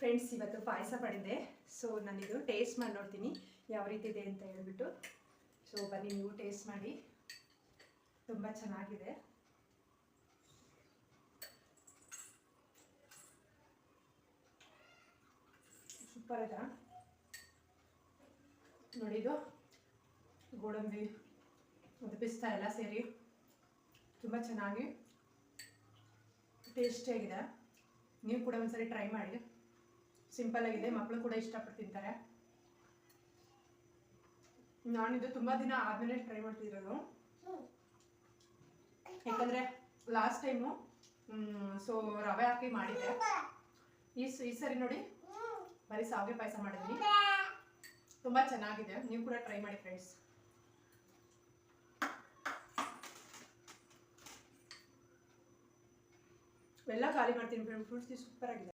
Friends, ಇವತ್ತು ಪಾಯಸ ಮಾಡಿದ್ದೆ. So ನಾನಿದು taste ಮಾಡಿ ನೋಡ್ತೀನಿ ಯಾವ ರೀತಿ ಇದೆ ಅಂತ ಹೇಳ್ಬಿಟ್ಟು. ಸೊ ಬನ್ನಿ, ನೀವು ಟೇಸ್ಟ್ ಮಾಡಿ. ತುಂಬ ಚೆನ್ನಾಗಿದೆ. ಸೂಪರ್ ಇದೆ ನೋಡಿದು. ಗೋಡಂಬಿ ಮತ್ತು ಪಿಸ್ತಾ ಎಲ್ಲ ಸೇರಿ ತುಂಬ ಚೆನ್ನಾಗಿ ಟೇಸ್ಟಿಯಾಗಿದೆ. ನೀವು ಕೂಡ ಒಂದ್ಸರಿ ಟ್ರೈ ಮಾಡಿ. ಸಿಂಪಲ್ ಆಗಿದೆ, ಮಕ್ಕಳು ಕೂಡ ಇಷ್ಟಪಟ್ಟು ತಿಂತಾರೆ. ನಾನಿದು ತುಂಬ ದಿನ ಆದಮೇಲೆ ಟ್ರೈ ಮಾಡ್ತಿರೋದು, ಯಾಕಂದರೆ ಲಾಸ್ಟ್ ಟೈಮು ಸೊ ರವೆ ಹಾಕಿ ಮಾಡಿದ್ದೆ. ಈ ಸರಿ ನೋಡಿ ಬರೀ ಶಾವಿಗೆ ಪಾಯಸ ಮಾಡಿದ್ದೀನಿ. ತುಂಬ ಚೆನ್ನಾಗಿದೆ, ನೀವು ಕೂಡ ಟ್ರೈ ಮಾಡಿ ಫ್ರೆಂಡ್ಸ್. ಎಲ್ಲ ಖಾಲಿ ಮಾಡ್ತೀನಿ ಫ್ರೆಂಡ್ಸ್. ಸೂಪರ್ ಆಗಿದೆ.